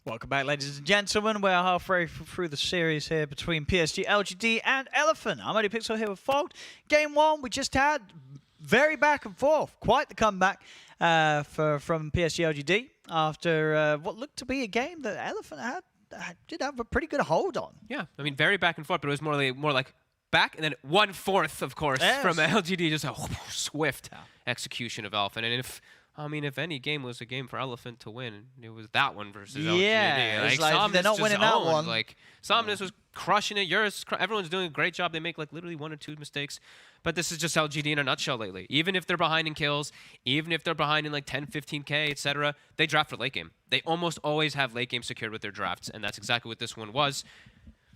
Welcome back, ladies and gentlemen. We're halfway through the series here between PSG LGD and Elephant. I'm Only Pixel here with Fogged. Game one we just had, very back and forth. Quite the comeback from PSG LGD after what looked to be a game that Elephant did have a pretty good hold on. Yeah, I mean, very back and forth, but it was more like back and then 1/4, of course, from LGD. Just a swift execution of Elephant. And if any game was a game for Elephant to win, it was that one versus LGD. Yeah, like they're not winning that one. Like, Somnus was crushing it. Everyone's doing a great job. They make like literally 1 or 2 mistakes. But this is just LGD in a nutshell lately. Even if they're behind in kills, even if they're behind in like 10, 15K, etc., they draft for late game. They almost always have late game secured with their drafts, and that's exactly what this one was.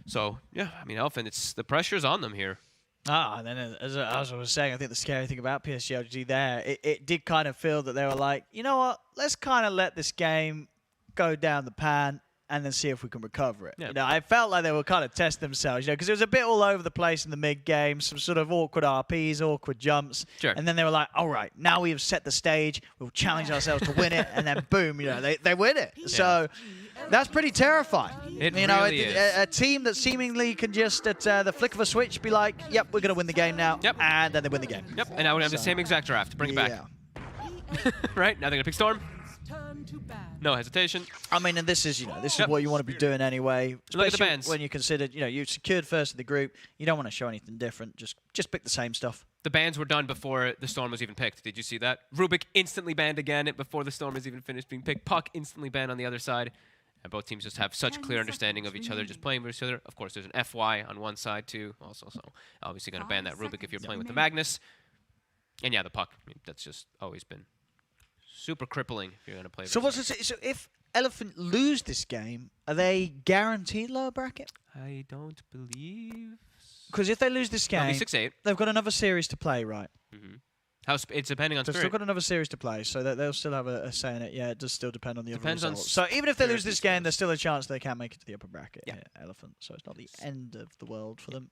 So, yeah, I mean, Elephant, the pressure's on them here. And then as I was saying, I think the scary thing about PSG LGD there, it did kind of feel that they were like, you know what, let's kind of let this game go down the pan and then see if we can recover it. Yeah. You know, I felt like they were kind of testing themselves, because it was a bit all over the place in the mid game, some sort of awkward RPs, awkward jumps, and then they were like, all right, now we have set the stage, we'll challenge ourselves to win it, and then boom, they win it. Yeah. So that's pretty terrifying. It really is. A team that seemingly can just, at the flick of a switch, be like, yep, we're going to win the game now, and then they win the game. Yep, and now we have the same exact draft. Bring it back. Right, now they're going to pick Storm. No hesitation. I mean, and this is, this is what you want to be doing anyway. Look at the bans. When you consider, you've secured first of the group, you don't want to show anything different. Just pick the same stuff. The bans were done before the Storm was even picked. Did you see that? Rubik instantly banned again before the Storm was even finished being picked. Puck instantly banned on the other side. And both teams just have such clear understanding of each other, just playing with each other. Of course, there's an FY on one side too, also. So obviously going to ban that Rubik if you're playing with the Magnus. And yeah, the puck. I mean, that's just always been super crippling if you're going to play. So so if Elephant lose this game, are they guaranteed lower bracket? I don't believe. Because if they lose this game, 6-8. They've got another series to play, right? Mm-hmm. It's depending on They've Spirit. still got another series to play, so they'll still have a say in it. Yeah, it does still depend on the other results. On so even if they lose this game, there's still a chance they can make it to the upper bracket. Yeah, Elephant. So it's not the end of the world for them.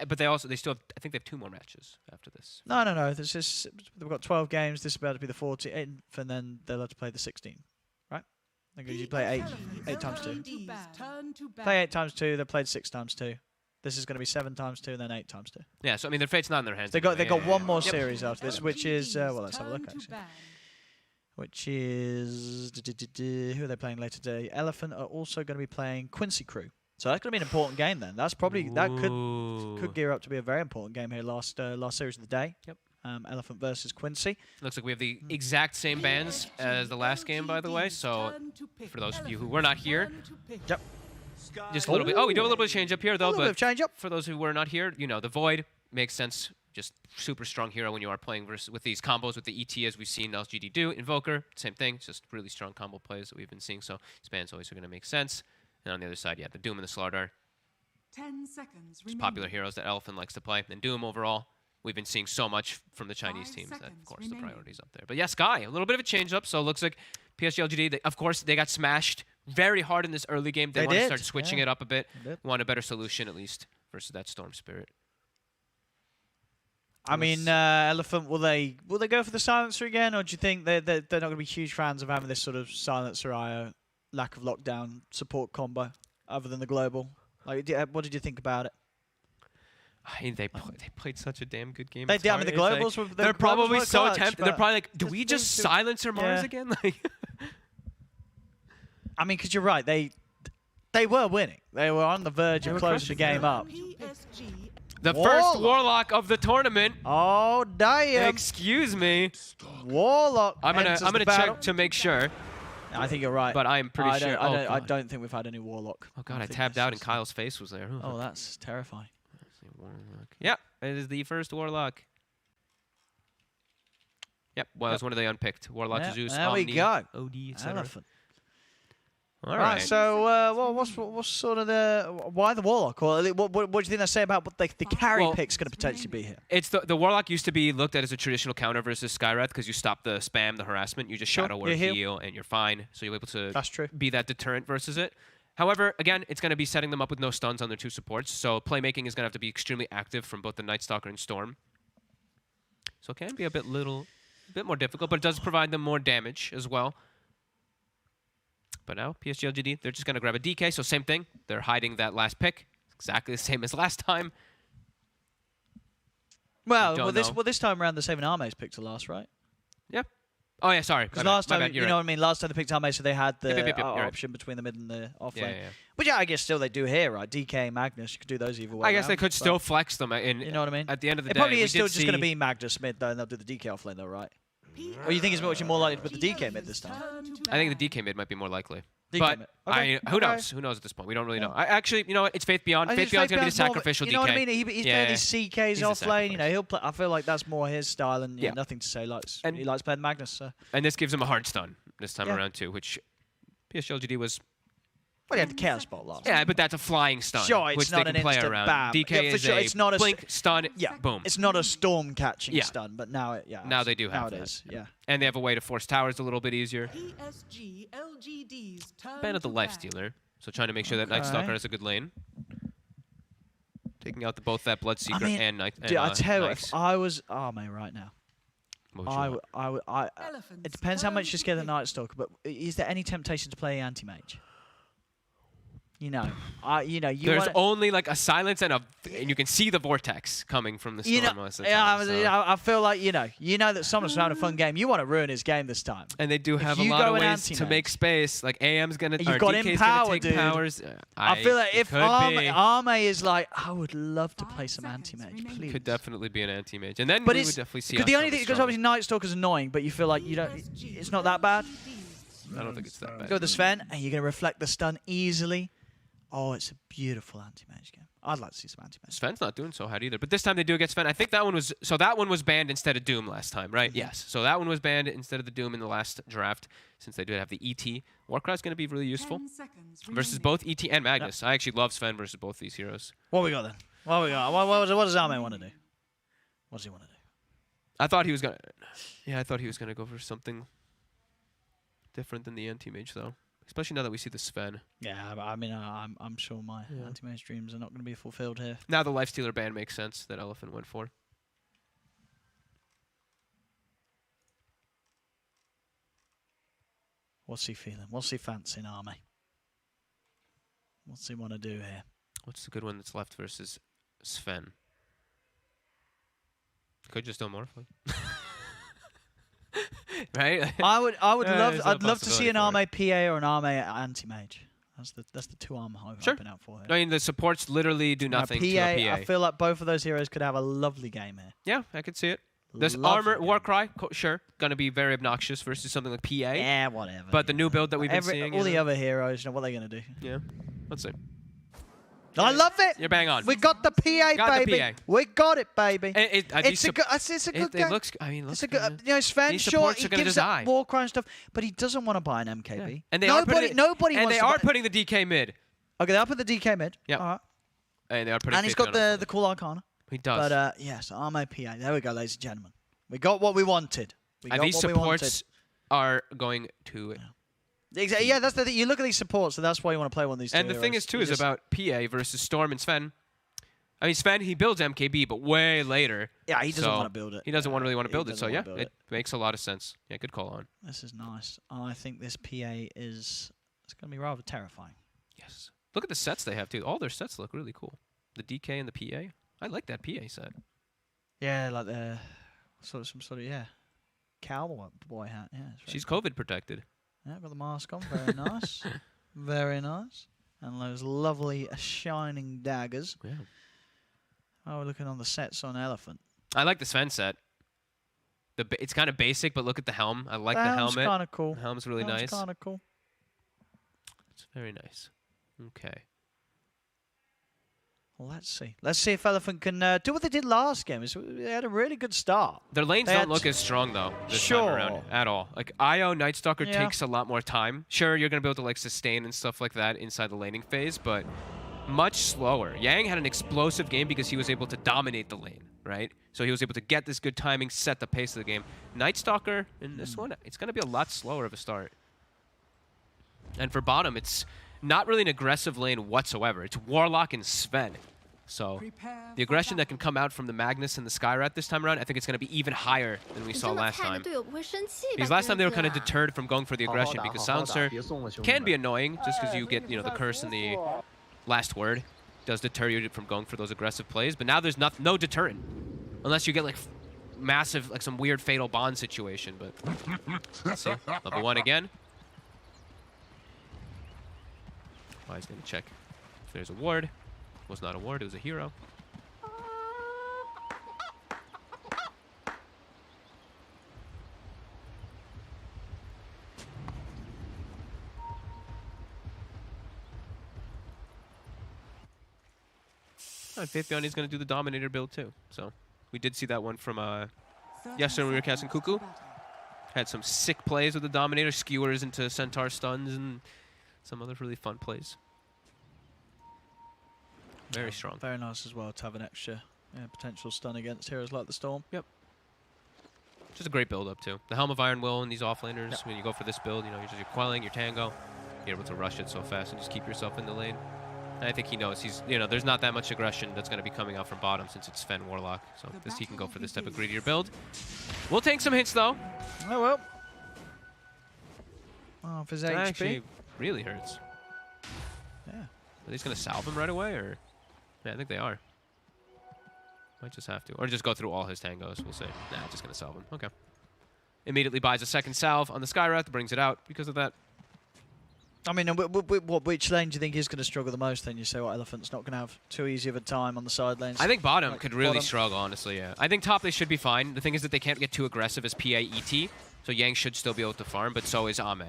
But they still have, I think they have 2 more matches after this. No. They've got 12 games. This is about to be the 14th, and then they'll have to play the 16. Right? They usually play 8 times 2. Play 8 times 2. They played 6 times 2. This is going to be 7 times 2 and then 8 times 2. Yeah, so I mean, their fate's not in their hands. They got one more series after this, which is well, let's have a look actually. Which is who are they playing later today? Elephant are also going to be playing Quincy Crew. So that's going to be an important game then. That's probably that could gear up to be a very important game here. Last series of the day. Yep. Elephant versus Quincy. Looks like we have the exact same bans as the last game, by the way. So for those of you who were not here, just a little bit. Oh, we do have a little bit of change up here, though. A little bit of change up. For those who were not here, the Void makes sense. Just super strong hero when you are playing with these combos with the ET, as we've seen LGD do. Invoker, same thing. Just really strong combo plays that we've been seeing. So spans always are going to make sense. And on the other side, yeah, the Doom and the Slardar. 10 seconds. Just popular heroes that Elephant likes to play. And Doom overall, we've been seeing so much from the Chinese teams that, of course, the priority's up there. But yeah, Sky, a little bit of a change up. So it looks like PSG LGD, of course, they got smashed very hard in this early game. They want to start switching it up a bit. Want a better solution, at least, versus that Storm Spirit. I mean, Elephant, will they go for the Silencer again, or do you think they're not going to be huge fans of having this sort of Silencer IO, lack of lockdown support combo, other than the global? Like, what did you think about it? I mean, they played such a damn good game. I mean, the globals were. They're probably so tempted. They're probably like, do we just Silencer Mars again? Like, I mean, because you're right. They were winning. They were on the verge of closing the game up. The first Warlock of the tournament. Oh, damn. Excuse me. Warlock. I'm gonna check to make sure. I think you're right. But I'm pretty sure. I don't think we've had any Warlock. Oh god, I tabbed out and Kyle's face was there. Oh, that's terrifying. Warlock. Yeah, it is the first Warlock. Yep, well, it's one of the unpicked. Warlock, Zeus, there Omni, we go. OD, etc. Elephant. All right. So, what's sort of why the Warlock? Or what do you think they say about what the carry pick's going to potentially be here? It's the Warlock used to be looked at as a traditional counter versus Skywrath because you stop the spam, the harassment. You just shadow or heal, and you're fine. So you're able to be that deterrent versus it. However, again, it's going to be setting them up with no stuns on their 2 supports. So playmaking is going to have to be extremely active from both the Night Stalker and Storm. So it can be a bit more difficult, but it does provide them more damage as well. But now PSG LGD, they're just going to grab a DK, so same thing. They're hiding that last pick. Exactly the same as last time. Well, this time around, the saving Arme's picked to last, right? Yeah. Oh, yeah, sorry. Because last time, bad, you know what I mean? Last time they picked Arme, so they had the Yep, option between the mid and the off lane. Yeah. Which I guess still they do here, right? DK, Magnus, you could do those either way. I guess they around, could still flex them. You know what I mean? At the end of the it day, probably we is still did just going to see- be Magnus mid, though, and they'll do the DK off lane, though, right? Or you think it's much more likely to put the DK mid this time? I think the DK mid might be more likely. DK But mid. Okay. who knows? Who knows at this point? We don't really know. I actually, you know what? It's Faith Beyond. I Faith think Beyond's going to be the Beyond's more of a- sacrificial DK. You know what I mean? He's Yeah. playing these CKs He's a off lane. You know, sacrifice. he'll play. I feel like that's more his style, and Yeah. nothing to say. And- He likes playing Magnus. So. And this gives him a hard stun this time Yeah. around too, which PSG LGD was. Well, he had the chaos spot last. Yeah, but that's a flying stun, Sure, it's which not they an can play instant around. bam. DK Yeah, for is sure, a it's not a blink, stun, Yeah, boom. It's not a storm catching Yeah. stun, but now Now they do have now it that. is. Yeah. And they have a way to force towers a little bit easier. PSG LGD's turn Ban of the to life bat. stealer, so trying to make sure that Night Stalker Okay. has a good lane. Taking out both that Bloodseeker I mean, and Night. Dude, I tell you, what, Nyx. if I was Arme right now, What would you want? Elephant's it depends how turn much you to scare the pick. Night Stalker, but is there any temptation to play anti-mage? You know, you There's wanna, only like a silence and you can see the vortex coming from the storm you know, most of the yeah, time. so- I feel like you know that someone's having a fun game. You want to ruin his game this time. And they do If have a you lot go of an ways to anti-mage- make space. Like AM's gonna, You've or got DK's Empower, gonna take dude. powers. I feel like it if could be. Arme is like, I would love to play 5 some seconds anti-mage, remaining. please. Could definitely be an anti-mage, and then But we it's would definitely see. because the only Unknown thing, because strong. obviously Night Stalker's annoying, but you feel like you don't. PSG It's not that bad. I don't think it's that bad. Go with the Sven, and you're gonna reflect the stun easily. Oh, it's a beautiful anti-mage game. I'd like to see some anti-mage. Sven's not doing so hot either, but this time they do get Sven. I think that one was banned instead of Doom last time, right? Yes. So that one was banned instead of the Doom in the last draft, since they did have the ET. Warcry's going to be really useful 10 seconds versus remaining. both ET and Magnus. I actually love Sven versus both these heroes. What we got then? What we got? What does Arme want to do? What does he want to do? I thought he was gonna go for something different than the anti-mage though, especially now that we see the Sven. Yeah, but I mean, I'm sure my anti-mage dreams are not going to be fulfilled here. Now the Lifestealer ban makes sense that Elephant went for. What's he feeling? What's he fancying, Arme? What's he want to do here? What's the good one that's left versus Sven? Could just Morphle. Right? I would love. there's a I'd love to see possibility an for Arme PA or an Arme anti-mage. That's the two I'm Sure. hoping out for here. I mean, the supports literally do nothing PA, to a PA. I feel like both of those heroes could have a lovely game here. Yeah, I could see it. This Lovely armor, game. Warcry, sure, gonna be very obnoxious versus something like PA. Yeah, whatever. But the new build that we've been seeing, all you the know? other heroes, what are they going to do? Yeah, let's see. I love it. You're bang on. We got the PA, Got the baby. PA. We got it, baby. It's It's a good game. It looks. I mean, It's looks a good, good. you know, Sven, These sure, supports he are gonna gives die. up Warcry and stuff, but he doesn't want to buy an MKB. Yeah. And they are putting Nobody and wants they to are buy- putting the DK mid. Okay, they're up at the DK mid. Yeah. All right. And they are putting. And he's Faith got Beyond the cool Arcana. He does. But, yes, Arme PA. There we go, ladies and gentlemen. We got what we wanted. We and got these what we wanted. supports are going to. Exactly. Yeah, that's the thing. You look at these supports, so that's why you want to play one of these two And the thing heroes. is, too, You is just- about PA versus Storm and Sven. I mean, Sven, he builds MKB, but way later. Yeah, he doesn't so want to build it. He doesn't really want to He build it. doesn't So, wanna yeah, build it makes a lot of sense. Yeah, good call on. This is nice. I think this PA is it's going to be rather terrifying. Yes. Look at the sets they have, too. All their sets look really cool. The DK and the PA. I like that PA set. Yeah, like the some sort of cowboy hat. Yeah, it's very She's cool. COVID protected. Yeah, got the mask on. Very nice. Very nice. And those lovely shining daggers. Yeah. Oh, we're looking on the sets on Elephant. I like the Sven set. It's kind of basic, but look at the helm. I like the helmet. kind of cool. The helm's really nice. kind of cool. It's very nice. Okay. Well, let's see. Let's see if Elephant can do what they did last game. They had a really good start. Their lanes They don't had look as strong, though, this time Sure. around at all. Like, IO Night Stalker Yeah. takes a lot more time. Sure, you're going to be able to, like, sustain and stuff like that inside the laning phase, but much slower. Yang had an explosive game because he was able to dominate the lane, right? So he was able to get this good timing, set the pace of the game. Night Stalker, in this one, it's going to be a lot slower of a start. And for bottom, it's not really an aggressive lane whatsoever. It's Warlock and Sven. So Prepare the for aggression that can battle. come out from the Magnus and the Skyrat this time around, I think it's going to be even higher than we 你 saw 这么 last 菜，你 time. 的队友不会生气吧？ Because last time they were 哥 kind of 哥 deterred from going for the 好好 aggression 打， because 好好打， Silencer 别送了，兄弟 can 们 be annoying just because you get, you know, the curse and the last word does deter you from going for those aggressive plays. But now there's no deterrent unless you get like massive, like some weird fatal bond situation. But let's see. Level 1 again. Oh, he's going to check if there's a ward. Was not a ward, it was a hero. Faith Beyond is going to do the Dominator build too. So we did see that one from 30 yesterday when we were casting seconds Cuckoo. to battle. Had some sick plays with the Dominator, skewers into Centaur stuns, and some other really fun plays. Very strong. Very nice as well to have an extra potential stun against heroes like the Storm. Just a great build up too. The Helm of Iron Will and these offlaners, Yep. when you go for this build, you know, you're quelling your tango, you're able to rush it so fast and just keep yourself in the lane. And I think he knows he's, you know, there's not that much aggression that's going to be coming out from bottom since it's Sven Warlock. So this he can go for this type of greedier build. We'll take some hits though. Oh well. Oh, if his That HP. actually really hurts. Yeah. Are they just going to salve him right away, or? Yeah, I think they are. Might just have to. Or just go through all his tangos, we'll see. Nah, just going to salve him. Okay. Immediately buys a second salve on the Skywrath, brings it out because of that. I mean, which lane do you think is going to struggle the most then? You say, what, Elephant's not going to have too easy of a time on the side lanes? I think bottom Like could really bottom. struggle, honestly, yeah. I think top they should be fine. The thing is that they can't get too aggressive as PAET, so Yang should still be able to farm, but so is Ame.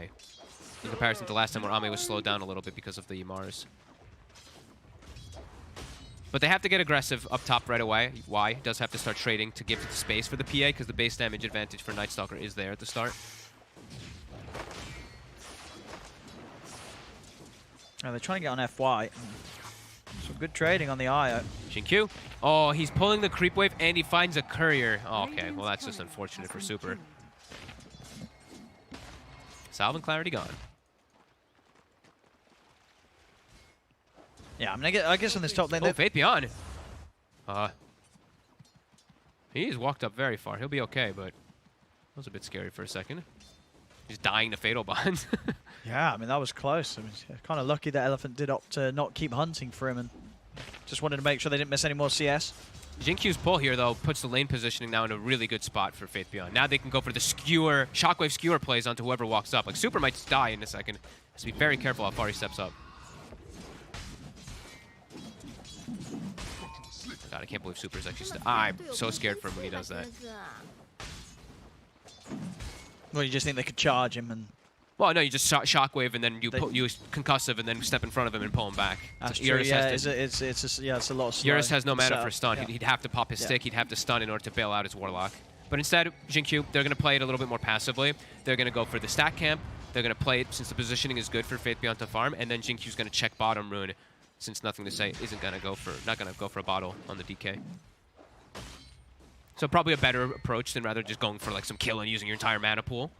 In comparison to last time where Ame was slowed down a little bit because of the Mars. But they have to get aggressive up top right away. Y does have to start trading to give it the space for the PA because the base damage advantage for Night Stalker is there at the start. Oh, they're trying to get on FY. Some good trading on the IO. Jinkyu. Oh, he's pulling the creep wave and he finds a courier. Oh, okay, well that's just Radiant's unfortunate for courier has Super. been Salve and Clarity gone. Yeah, I mean, I guess on this top lane, Oh, Faith Beyond. He's walked up very far. He'll be okay, but that was a bit scary for a second. He's dying to Fatal Bond. yeah, I mean, that was close. I mean, kind of lucky that Elephant did opt to not keep hunting for him and just wanted to make sure they didn't miss any more CS. Jinkyu's pull here, though, puts the lane positioning now in a really good spot for Faith Beyond. Now they can go for the skewer, shockwave skewer plays onto whoever walks up. Like, Super might die in a second. Has to be very careful how far he steps up. God, I can't believe Super's actually... I'm so scared for him when he does that. Well, you just think they could charge him and... Well, no, you just shockwave and then you use concussive and then step in front of him and pull him back. That's So true, Eurus yeah, has to- it's a lot of slow Eurus has no mana setup. for stun. Yeah. He'd have to pop his Yeah. stick. He'd have to stun in order to bail out his Warlock. But instead, Jinkyu, they're going to play it a little bit more passively. They're going to go for the stack camp. They're going to play it since the positioning is good for Faith Beyond to farm. And then Jinkyu's going to check bottom rune since Nothing to Say isn't going to go for, not going to go for a bottle on the DK. So probably a better approach than rather just going for like some kill and using your entire mana pool.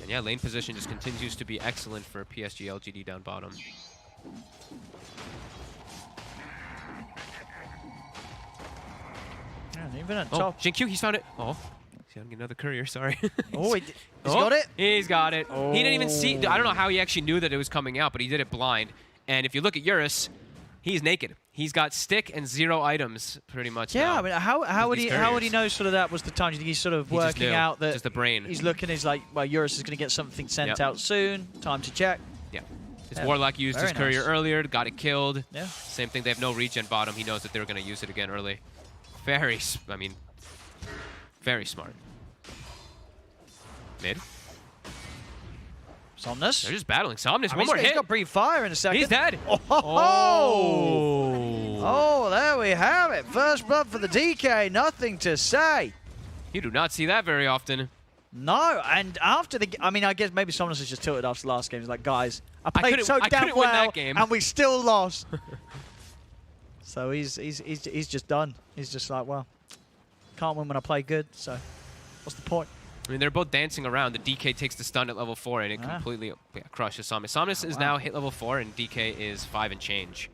And yeah, lane position just continues to be excellent for PSG LGD down bottom. Yeah, and even at Oh, top. Jinkyu, he's found it. Oh, he's getting another courier, sorry. Oh, he's Oh, got it? He's got it. He didn't even see, Oh. I don't know how he actually knew that it was coming out, but he did it blind. And if you look at Eurus, he's naked. He's got stick and 0 items, pretty much. Yeah, now. I mean, how would these he know couriers. sort of that was the time? Do you think he's sort of He just working knew. out that Just the brain. he's looking, he's like, well, Eurus is going to get something sent Yep. out soon, time to check. Yeah. His Yeah, Warlock used his very courier nice. earlier, got it killed. Yeah. Same thing, they have no regen bottom. He knows that they were going to use it again early. Very, I mean, very smart. Mid. Somnus. They're just battling. Somnus, I one mean, more he's hit. got Breathe Fire in a second. He's dead. Oh, oh, there we have it. First blood for the DK. Nothing to say. You do not see that very often. No, and after the, I mean, I guess maybe Somnus is just tilted after the last game. He's like, guys, I played couldn't- so I damn couldn't win well, that game. and we still lost. So he's just done. He's just like, well, can't win when I play good. So, what's the point? I mean, they're both dancing around. The DK takes the stun at level 4, and it completely crushes Somnus. Somnus is now hit level 4, and DK is 5 and change.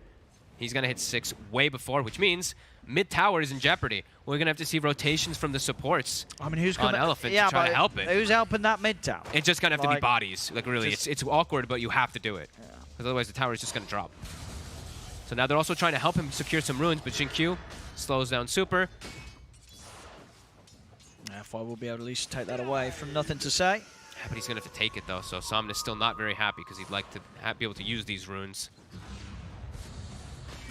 He's going to hit 6 way before, which means mid-tower is in jeopardy. We're going to have to see rotations from the supports who's on Elephant to try to help it. Who's helping that mid-tower? It's just going to have to be bodies. Like, really, it's awkward, but you have to do it. Because otherwise the tower is just going to drop. So now they're also trying to help him secure some runes, but Q slows down super. F1 will be able to at least take that away from nothing to say. Yeah, but he's going to have to take it, though, so Somnus still not very happy because he'd like to be able to use these runes.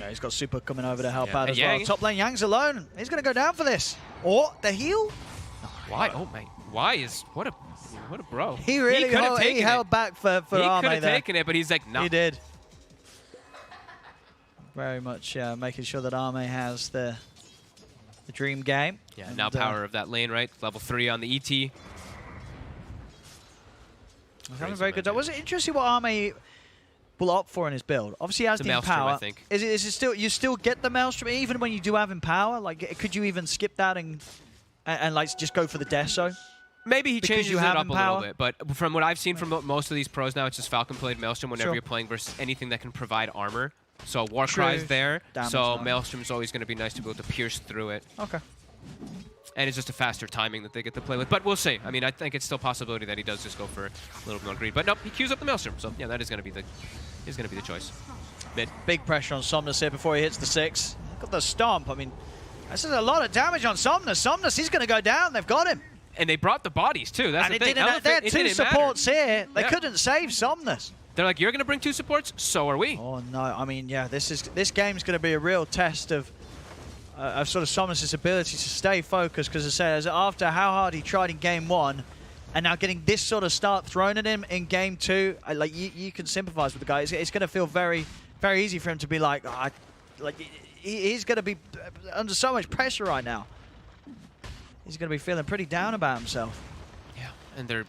Yeah, he's got super coming over to help out and as well. Yang. Top lane Yang's alone. He's going to go down for this. Or the heal? Why? Oh, my. Why is... What a bro. He really held back for Arme there. He could have taken it, but he's like, no. He did. Very much making sure that Arme has the dream game. Yeah, and now power of that lane, right? Level 3 on the ET. He's having a very good job. Was it interesting what Arme will opt for in his build? Obviously, he has the Maelstrom, Empower. I think. Is it still, you still get the Maelstrom even when you do have Empower? Like, could you even skip that and like just go for the Deso? Maybe he changes it up a little bit, but from what I've seen from most of these pros now, it's just Falcon Blade Maelstrom whenever you're playing versus anything that can provide armor. So Warcry's there, so Maelstrom's always going to be nice to be able to pierce through it. Okay. And it's just a faster timing that they get to play with. But we'll see. I mean, I think it's still a possibility that he does just go for a little more greed. But nope, he queues up the Maelstrom. So yeah, that is going to be the choice. Mid. Big pressure on Somnus here before he hits the 6. Got the stomp. I mean, this is a lot of damage on Somnus. Somnus, he's going to go down. They've got him. And they brought the bodies too. That's the thing. They had 2 supports here. They couldn't save Somnus. They're like, you're going to bring 2 supports? So are we. Oh, no. I mean, yeah, this game's going to be a real test of sort of Somnus' ability to stay focused, because, as I said, after how hard he tried in Game 1, and now getting this sort of start thrown at him in Game 2, like, you can sympathize with the guy. It's going to feel very, very easy for him to be like, he's going to be under so much pressure right now. He's going to be feeling pretty down about himself. Yeah, and they're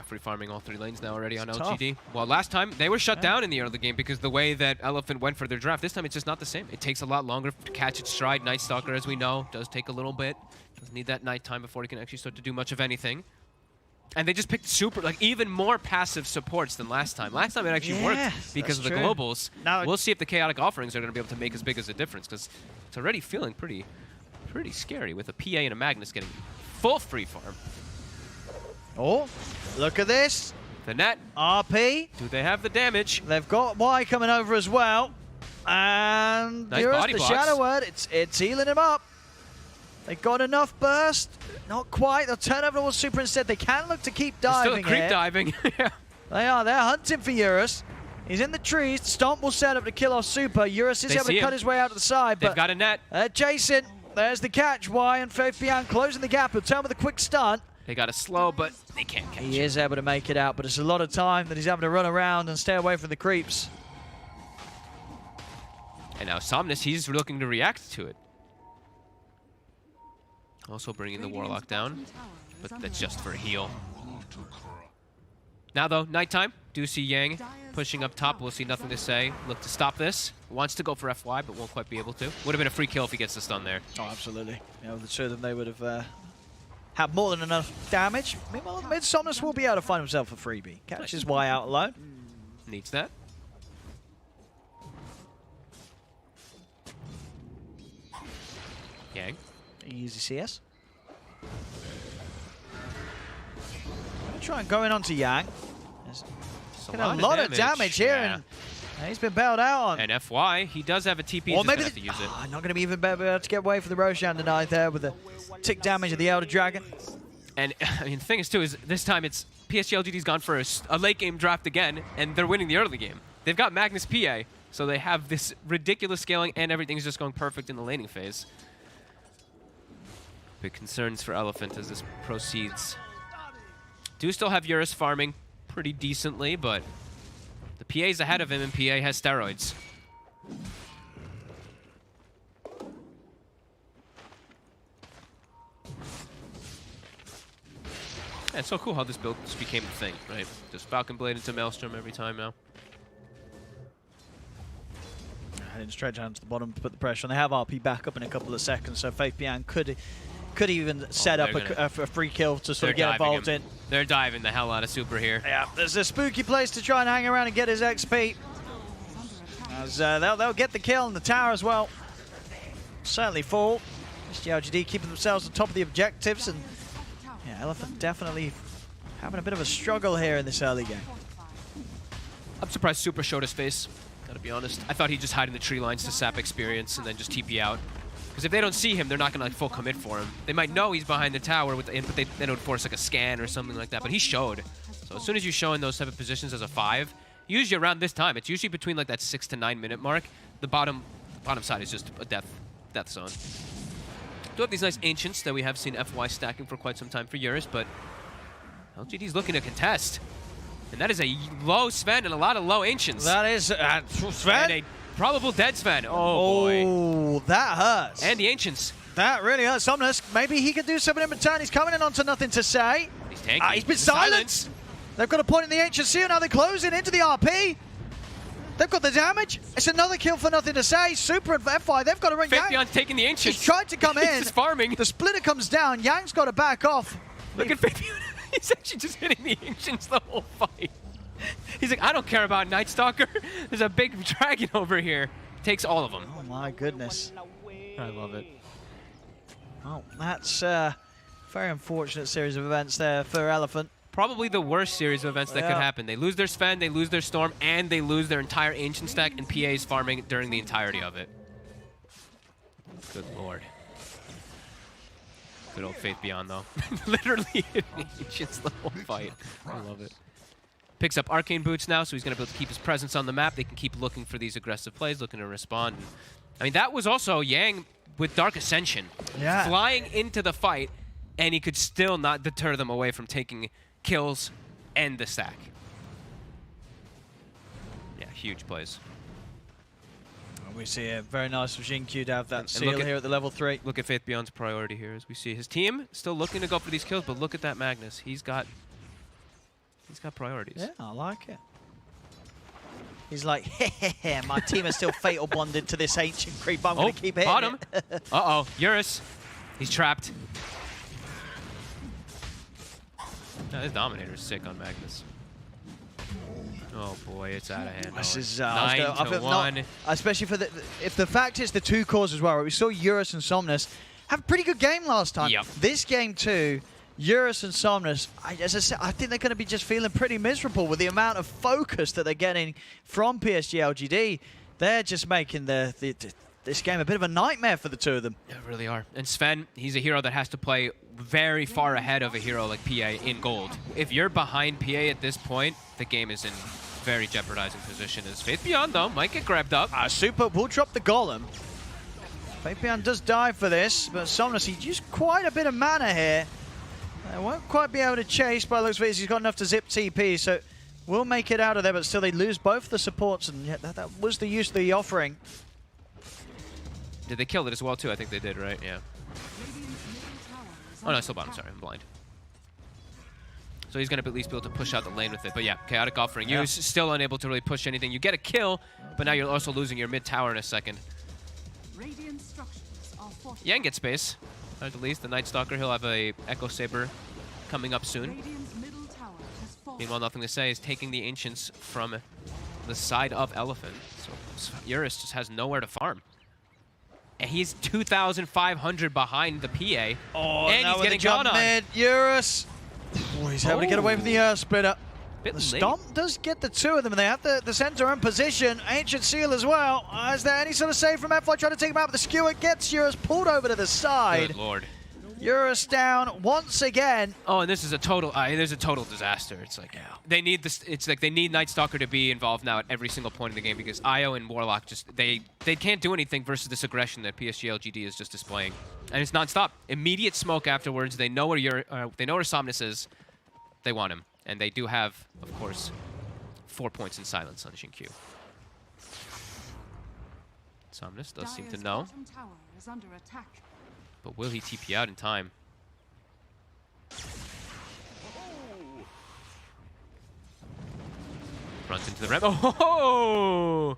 free farming all 3 lanes now already on LGD. Well, last time they were shut down in the early game because the way that Elephant went for their draft. This time it's just not the same. It takes a lot longer to catch its stride. Night Stalker, as we know, does take a little bit. Doesn't need that nighttime before he can actually start to do much of anything. And they just picked super, like, even more passive supports than last time. Last time it actually worked because of the globals. Now we'll see if the chaotic offerings are going to be able to make as big as a difference, because it's already feeling pretty scary with a PA and a Magnus getting full free farm. Oh, look at this. The net. RP. Do they have the damage? They've got Y coming over as well. And nice here's body the blocks. Shadow Word. It's healing him up. They got enough burst. Not quite. They'll turn over towards Super instead. They can look to keep diving. Still creep diving. Yeah. They are. They're hunting for Eurus. He's in the trees. Stomp will set up to kill off Super. Eurus is able to cut his way out to the side. They've got a net. Jason. There's the catch. Y and Faith Beyond closing the gap. He'll turn with a quick stun. They got a slow, but they can't catch He is able to make it out, but it's a lot of time that he's having to run around and stay away from the creeps. And now Somnus, he's looking to react to it. Also bringing the Warlock down, but that's just for a heal. Now though, nighttime. Do see Yang pushing up top. We'll see nothing to say. Look to stop this. Wants to go for FY, but won't quite be able to. Would have been a free kill if he gets the stun there. Oh, absolutely. You know, the two of them, they would have had more than enough damage. Meanwhile, mid Somnus will be able to find himself a freebie. Catches Y out alone. Needs that. Yang. Easy CS. Try and going on to Yang. There's a lot of damage here, and he's been bailed out on. And FY, he does have a TP, or just maybe have to use it. Not going to be even able to get away from the Roshan tonight there with the tick damage of the Elder Dragon. And I mean, the thing is too, is this time it's PSG LGD's gone for a late game draft again, and they're winning the early game. They've got Magnus PA, so they have this ridiculous scaling, and everything's just going perfect in the laning phase. Big concerns for Elephant as this proceeds. Do still have Eurus farming pretty decently, but the PA's ahead of him, and PA has steroids. Yeah, it's so cool how this build just became a thing, right? Just Falcon Blade into Maelstrom every time now. Heading straight down to the bottom to put the pressure on. They have RP back up in a couple of seconds, so Faith Beyond could Could even set up they're a free kill to sort of They're get diving involved him. in. They're diving the hell out of Super here. Yeah, there's a spooky place to try and hang around and get his XP. As they'll get the kill in the tower as well. Certainly fall. PSG LGD keeping themselves on top of the objectives, and yeah, Elephant definitely having a bit of a struggle here in this early game. I'm surprised Super showed his face, gotta be honest. I thought he'd just hide in the tree lines to sap experience and then just TP out. Because if they don't see him, they're not gonna like full commit for him. They might know he's behind the tower, but they would force like a scan or something like that. But he showed. So as soon as you show in those type of positions as a 5, usually around this time, it's usually between like that 6 to 9 minute mark. The bottom side is just a death zone. Do have these nice ancients that we have seen FY stacking for quite some time for years, but LGD's looking to contest. And that is a low Sven and a lot of low ancients. That is Sven. And a probable dead Sven. Oh boy. Oh, that hurts. And the ancients. That really hurts. Somnus, maybe he could do something in return. He's coming in onto nothing to say. He's tanking. He's been silenced. They've got a point in the ancient seal. Now they're closing into the RP. They've got the damage. It's another kill for nothing to say. Super and FI, they've got to ring Yang. Faithion's taking the ancients. He's tried to come in. He's just farming. The splitter comes down. Yang's got to back off. Look at Faithion. He's actually just hitting the ancients the whole fight. He's like, I don't care about Night Stalker. There's a big dragon over here. Takes all of them. Oh my goodness. I love it. Well, that's a very unfortunate series of events there for Elephant. Probably the worst series of events that could happen. They lose their Sven, they lose their Storm, and they lose their entire Ancient stack, and PA is farming during the entirety of it. Good lord. Good old Faith Beyond, though. Literally hitting Ancients the whole fight. I love it. Picks up Arcane Boots now, so he's going to be able to keep his presence on the map. They can keep looking for these aggressive plays, looking to respond. And, I mean, that was also Yang with Dark Ascension. Yeah. Flying into the fight, and he could still not deter them away from taking kills and the stack. Yeah, huge plays. We see a very nice for Xingqiu to have that And seal here at the level 3. Look at Faith Beyond's priority here as we see his team still looking to go for these kills, but look at that Magnus. He's got priorities. Yeah, I like it. He's like, hey, my team is still fatal bonded to this ancient creep. I'm going to keep hitting bottom. it. Uh-oh, Eurus. He's trapped. No, this Dominator is sick on Magnus. Oh boy, it's out of hand. This is 9 to 1. Especially for if the fact is the two cores as well. Right? We saw Eurus and Somnus have a pretty good game last time. Yep. This game too, Eurus and Somnus, as I said, I think they're going to be just feeling pretty miserable with the amount of focus that they're getting from PSG LGD. They're just making this game a bit of a nightmare for the two of them. They really are. And Sven, he's a hero that has to play very far ahead of a hero like PA in gold. If you're behind PA at this point, the game is in very jeopardizing position. As Faith Beyond, though, might get grabbed up. Super will drop the golem. Faith Beyond does die for this, but Somnus, he used quite a bit of mana here. They won't quite be able to chase, by the looks of it. He's got enough to zip TP, so we'll make it out of there, but still they lose both the supports, and yeah, that was the use of the offering. Did they kill it as well, too? I think they did, right? Yeah. Oh, no, still bottom. Sorry, I'm blind. So he's going to at least be able to push out the lane with it. But yeah, chaotic offering. Yeah. Use still unable to really push anything. You get a kill, but now you're also losing your mid tower in a second. Yang gets space. At the least, the Night Stalker, he'll have a Echo Saber coming up soon. Meanwhile, nothing to say is taking the Ancients from the side of Elephant. So Eurus just has nowhere to farm. And he's 2,500 behind the PA. Oh, and he's getting gone on. Mid, Eurus. Oh, he's able to get away from the Earth Splitter. Bit The late. Stomp does get the two of them, and they have the center in position. Ancient Seal as well. Is there any sort of save from FY trying to take him out? But the skewer gets Eurus pulled over to the side. Good lord. Eurus down once again. Oh, and this is a total. There's a total disaster. It's like they need this. It's like they need Night Stalker to be involved now at every single point in the game because Io and Warlock just they can't do anything versus this aggression that PSG LGD is just displaying, and it's nonstop. Immediate smoke afterwards. They know where Somnus is. They want him, and they do have, of course, 4 points in silence on Xingqiu. Somnus does seem to know. But will he TP out in time? Runs into the remnant. Oh!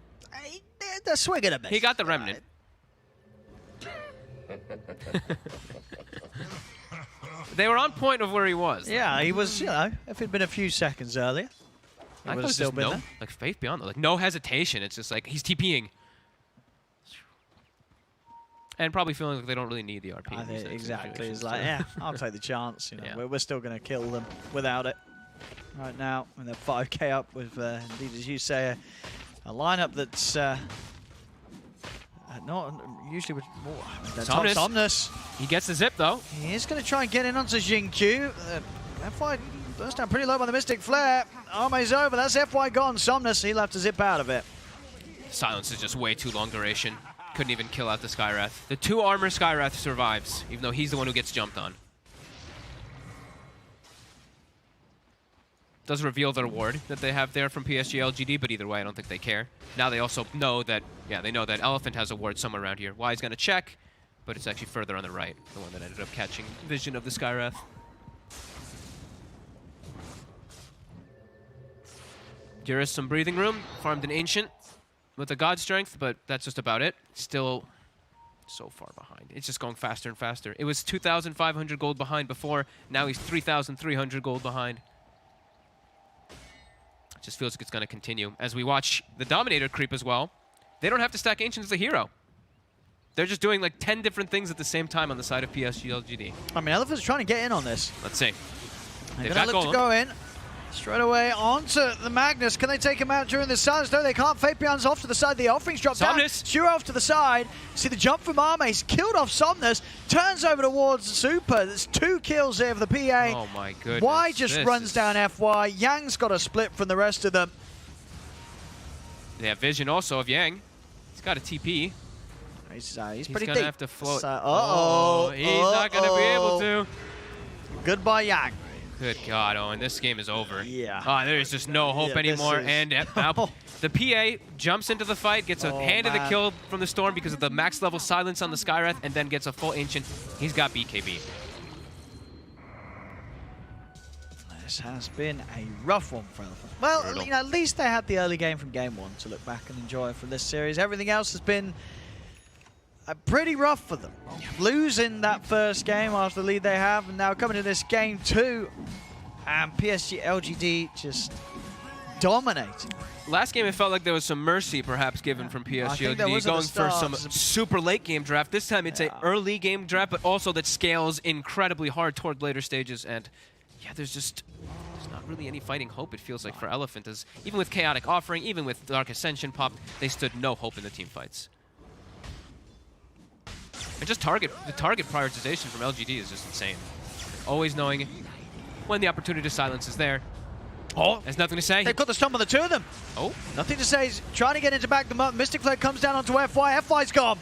They're swinging a bit. He got the remnant. They were on point of where he was. Yeah, he was, you know, if it'd been a few seconds earlier, I he would thought have still just been no, there. like faith beyond that, like no hesitation. It's just like he's TPing. And probably feeling like they don't really need the RP. I in these think types of exactly. situations, It's like, so. yeah, I'll take the chance. You know, Yeah. we're still going to kill them without it. Right now, and they're 5k up with, indeed, as you say, a lineup that's not usually with more. Somnus. Somnus. He gets the zip though. He is going to try and get in onto Jingqiu. FY burst down pretty low by the Mystic Flare. Arme's over. That's FY gone. Somnus, he'll have to zip out of it. Silence is just way too long duration. Couldn't even kill out the Skywrath. The 2 armor Skywrath survives, even though he's the one who gets jumped on. Does reveal the reward that they have there from PSG LGD, but either way, I don't think they care. Now they also know that, yeah, they know that Elephant has a ward somewhere around here. Y's gonna check, but it's actually further on the right, the one that ended up catching vision of the Skywrath. Eurus some breathing room, farmed an Ancient with a God Strength, but that's just about it. Still so far behind. It's just going faster and faster. It was 2,500 gold behind before, now he's 3,300 gold behind. Just feels like it's going to continue. As we watch the Dominator creep as well, they don't have to stack Ancient as a hero. They're just doing like 10 different things at the same time on the side of PSG LGD. I mean, Elephant's trying to get in on this. Let's see. They're going to look to go in. Straight away onto the Magnus. Can they take him out during the silence? No, they can't. Fabian's off to the side. The offerings drop down. Shura off to the side. See the jump from Arme. He's killed off Somnus. Turns over towards Super. There's 2 kills here for the PA. Oh my goodness. Y just runs down FY. Yang's got a split from the rest of them. They have vision also of Yang. He's got a TP. He's going pretty deep. to have to float. Uh-oh. He's not going to be able to. Goodbye, Yang. Good God, Owen, this game is over. Yeah. Oh, there's just no hope anymore. is- And now the PA jumps into the fight, gets a hand of the man. kill from the Storm because of the max level silence on the Skywrath, and then gets a full Ancient. He's got BKB. This has been a rough one for Elephant. Well, Brutal. you know, at least they had the early game from game 1 to look back and enjoy from this series. Everything else has been pretty rough for them. Losing that first game after the lead they have, and now coming to this game 2, and PSG LGD just dominating. Last game, it felt like there was some mercy perhaps given from I PSG think there LGD was at the going for some start. super late game draft. This time it's an Yeah. early game draft, but also that scales incredibly hard toward later stages. And yeah, there's not really any fighting hope, it feels like, for Elephant. As even with Chaotic Offering, even with Dark Ascension popped, they stood no hope in the team fights. And just the target prioritization from LGD is just insane. Always knowing when the opportunity to silence is there. Oh, Has nothing to say. they've got the stump on the 2 of them. Oh, Nothing to say. He's trying to get in to back them up. Mystic Flare comes down onto FY. FY's gone.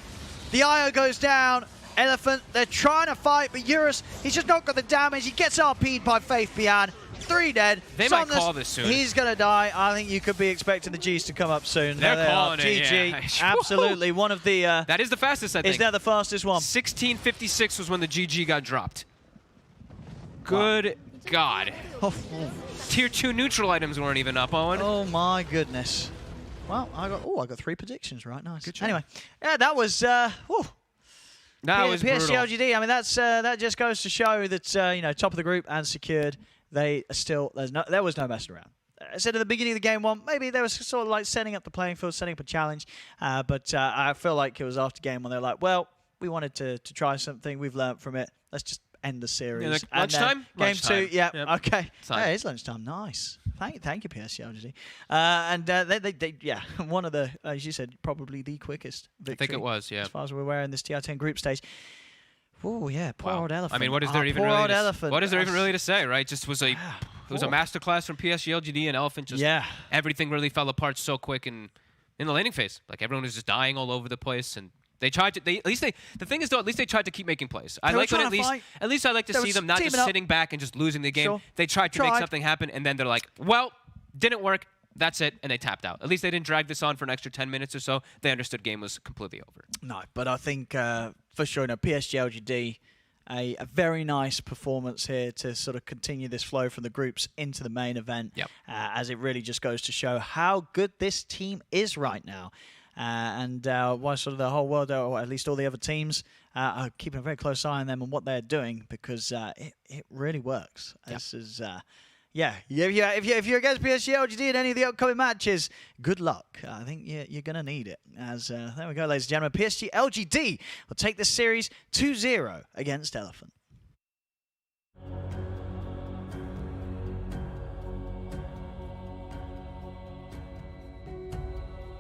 The IO goes down. Elephant, they're trying to fight, but Eurus, he's just not got the damage. He gets RP'd by Faith Bian. 3 dead. They might Somnus, call this soon. He's going to die. I think you could be expecting the Gs to come up soon. They're There they are. calling it, GG. yeah. Absolutely. One of the... that is the fastest, I think. is that the fastest one? 1656 was when the GG got dropped. Good God. Oh, Tier 2 neutral items weren't even up, Owen. oh my goodness. Well, I got 3 predictions right. Nice. Good job. Anyway, yeah, that was... whew. That was PSG brutal. LGD. I mean, that just goes to show that you know, top of the group and secured. They are still there was no messing around. I said at the beginning of the game 1, maybe they were sort of like setting up the playing field, setting up a challenge. But I feel like it was after game 1 they're like, well, we wanted to try something. We've learned from it. Let's just end the series. Yeah, like And then lunchtime? Game Lunchtime. 2. Yeah. Yep. Okay. Time. Yeah, it's lunchtime. Nice. Thank you, PSG LGD. And they yeah, one of the, as you said, probably the quickest I victory. think it was, yeah. As far as we're aware in this TR10 group stage. Oh yeah, poor Wow. old Elephant. I mean, what is there even poor really old to, Elephant. what is there even That's- really to say, right? Just was a it was a poor. masterclass from PSG LGD and Elephant. Just Yeah. everything really fell apart so quick in the laning phase. Like everyone was just dying all over the place, and they tried to. The thing is though, at least they tried to keep making plays. I They were like when trying to fight. at least I like to They see were them not just teaming up. sitting back and just losing the game. Sure. They tried to make Tried. something happen, and then they're like, well, didn't work. That's it, and they tapped out. At least they didn't drag this on for an extra 10 minutes or so. They understood game was completely over. No, but I think for sure, you know, PSG LGD, a very nice performance here to sort of continue this flow from the groups into the main event. Yep. As it really just goes to show how good this team is right now. and why sort of the whole world, or at least all the other teams, are keeping a very close eye on them and what they're doing, because it really works. This is. Yeah, if you're against PSG LGD in any of the upcoming matches, good luck. I think you're going to need it. As there we go, ladies and gentlemen. PSG LGD will take this series 2-0 against Elephant.